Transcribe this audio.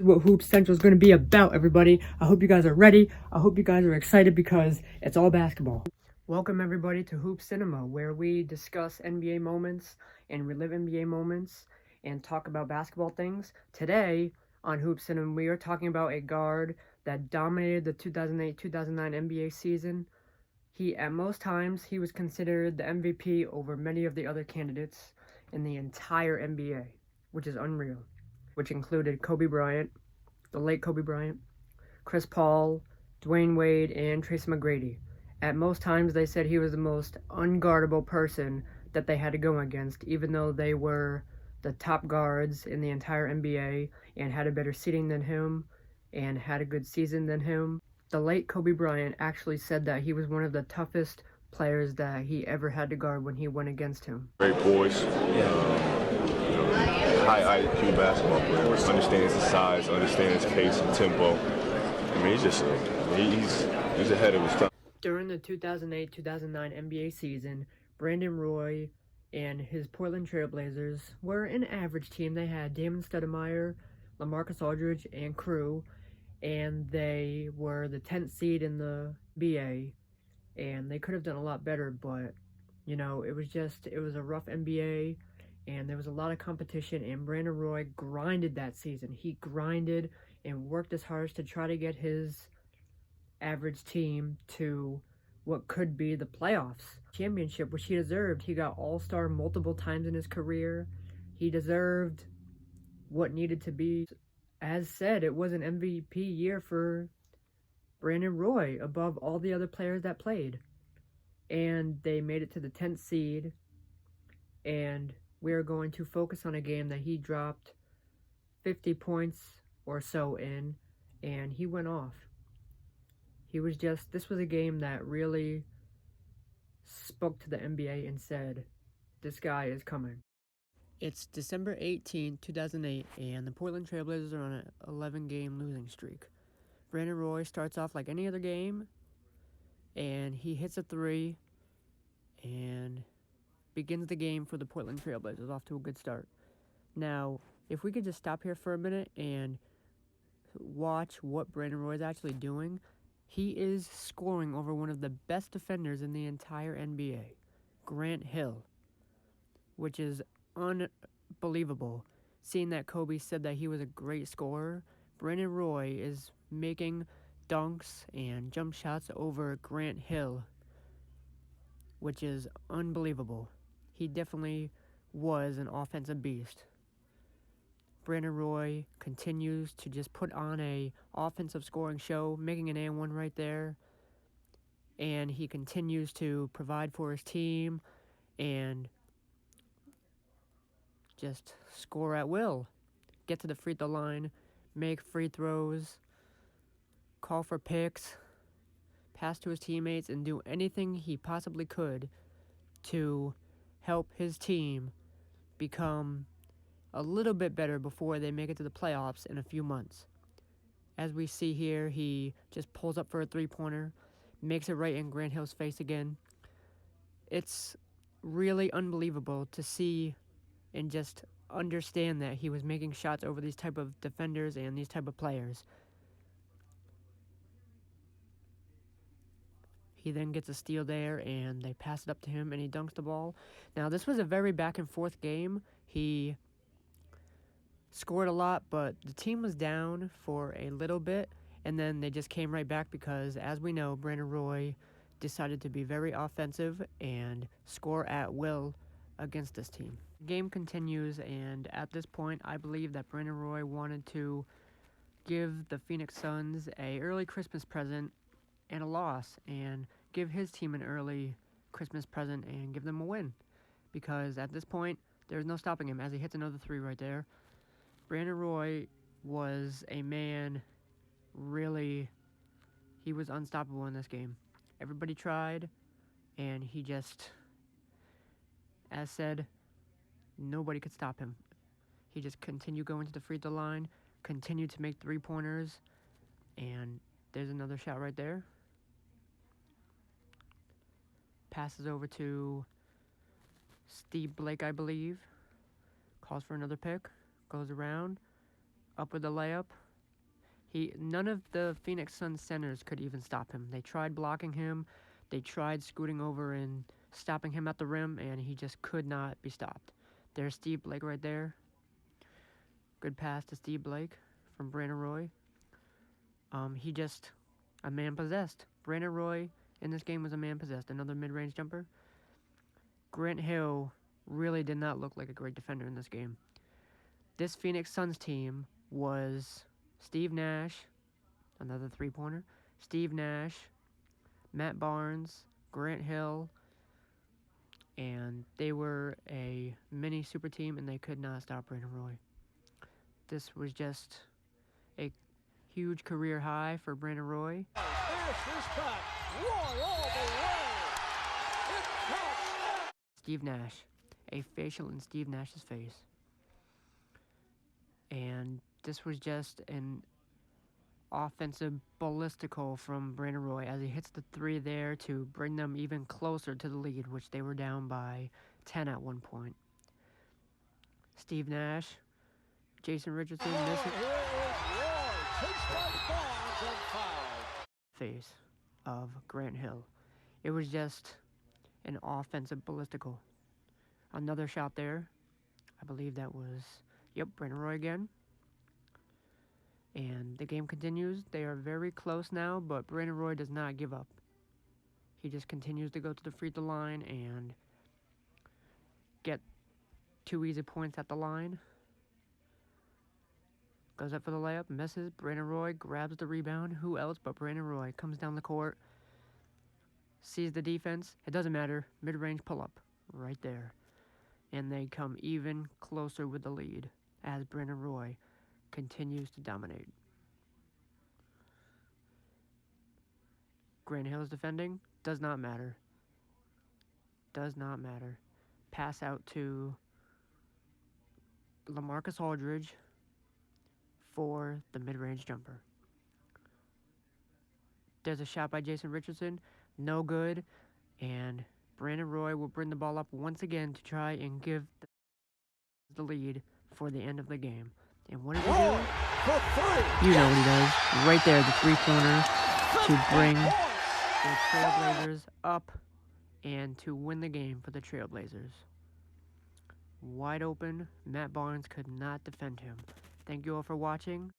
what Hoops Central is going to be about, everybody. I hope you guys are ready. I hope you guys are excited because it's all basketball. Welcome, everybody, to Hoop Cinema, where we discuss NBA moments and relive NBA moments and talk about basketball things. Today on Hoop Cinema, we are talking about a guard that dominated the 2008-2009 NBA season. At most times, he was considered the MVP over many of the other candidates in the entire NBA, which is unreal, which included Kobe Bryant, the late Kobe Bryant, Chris Paul, Dwayne Wade, and Tracy McGrady. At most times, they said he was the most unguardable person that they had to go against, even though they were the top guards in the entire NBA and had a better seating than him and had a good season than him. The late Kobe Bryant actually said that he was one of the toughest players that he ever had to guard when he went against him. Great voice, high IQ basketball player. Understands his size, understands pace and tempo. I mean, he's ahead of his time. During the 2008-2009 NBA season, Brandon Roy and his Portland Trailblazers were an average team. They had Damon Stoudemire, LaMarcus Aldridge, and crew, and they were the 10th seed in the BA, and they could have done a lot better, but, it was a rough NBA, and there was a lot of competition, and Brandon Roy grinded that season. He grinded and worked his hardest to try to get his average team to what could be the playoffs championship, which he deserved. He got All-Star multiple times in his career. He deserved what needed to be. As said, it was an MVP year for Brandon Roy above all the other players that played. And they made it to the 10th seed. And we are going to focus on a game that he dropped 50 points or so in, and he went off. This was a game that really spoke to the NBA and said, this guy is coming. It's December 18, 2008, and the Portland Trailblazers are on an 11-game losing streak. Brandon Roy starts off like any other game, and he hits a three and begins the game for the Portland Trailblazers off to a good start. Now, if we could just stop here for a minute and watch what Brandon Roy is actually doing, he is scoring over one of the best defenders in the entire NBA, Grant Hill, which is unbelievable. Seeing that Kobe said that he was a great scorer, Brandon Roy is making dunks and jump shots over Grant Hill, which is unbelievable. He definitely was an offensive beast. Brandon Roy continues to just put on a offensive scoring show, making an and one right there. And he continues to provide for his team and just score at will. Get to the free throw line, make free throws, call for picks, pass to his teammates, and do anything he possibly could to help his team become a little bit better before they make it to the playoffs in a few months. As we see here, he just pulls up for a three-pointer, makes it right in Grant Hill's face again. It's really unbelievable to see and just understand that he was making shots over these type of defenders and these type of players. He then gets a steal there, and they pass it up to him, and he dunks the ball. Now, this was a very back-and-forth game. He scored a lot, but the team was down for a little bit, and then they just came right back because, as we know, Brandon Roy decided to be very offensive and score at will against this team. The game continues, and at this point, I believe that Brandon Roy wanted to give the Phoenix Suns an early Christmas present and a loss, and give his team an early Christmas present and give them a win. Because at this point, there's no stopping him as he hits another three right there. Brandon Roy was a man, really, he was unstoppable in this game. Everybody tried, and he just, as said, nobody could stop him. He just continued going to the free throw line, continued to make three-pointers, and there's another shot right there. Passes over to Steve Blake, I believe. Calls for another pick. Goes around. Up with the layup. None of the Phoenix Suns centers could even stop him. They tried blocking him, they tried scooting over and stopping him at the rim, and he just could not be stopped. There's Steve Blake right there. Good pass to Steve Blake from Brandon Roy. He just a man possessed. Brandon Roy in this game was a man possessed. Another mid-range jumper. Grant Hill really did not look like a great defender in this game. This Phoenix Suns team was Steve Nash, another three-pointer, Steve Nash, Matt Barnes, Grant Hill, and they were a mini super team, and they could not stop Brandon Roy. This was just a huge career high for Brandon Roy. Steve Nash, a facial in Steve Nash's face. And this was just an offensive ballistical from Brandon Roy as he hits the three there to bring them even closer to the lead, which they were down by 10 at one point. Steve Nash, Jason Richardson missing face of Grant Hill. It was just an offensive ballistical. Another shot there. I believe that was, Brandon Roy again. And the game continues. They are very close now, but Brandon Roy does not give up. He just continues to go to the free throw line and get 2 easy points at the line. Goes up for the layup, misses. Brandon Roy grabs the rebound. Who else but Brandon Roy comes down the court, sees the defense. It doesn't matter. Mid-range pull-up right there. And they come even closer with the lead as Brandon Roy continues to dominate. Grant Hill is defending. Does not matter. Does not matter. Pass out to LaMarcus Aldridge for the mid-range jumper. There's a shot by Jason Richardson. No good. And Brandon Roy will bring the ball up once again to try and give the lead for the end of the game. And what does he do? You know what he does. Right there, the three-pointer to bring the Trailblazers up and to win the game for the Trailblazers. Wide open. Matt Barnes could not defend him. Thank you all for watching.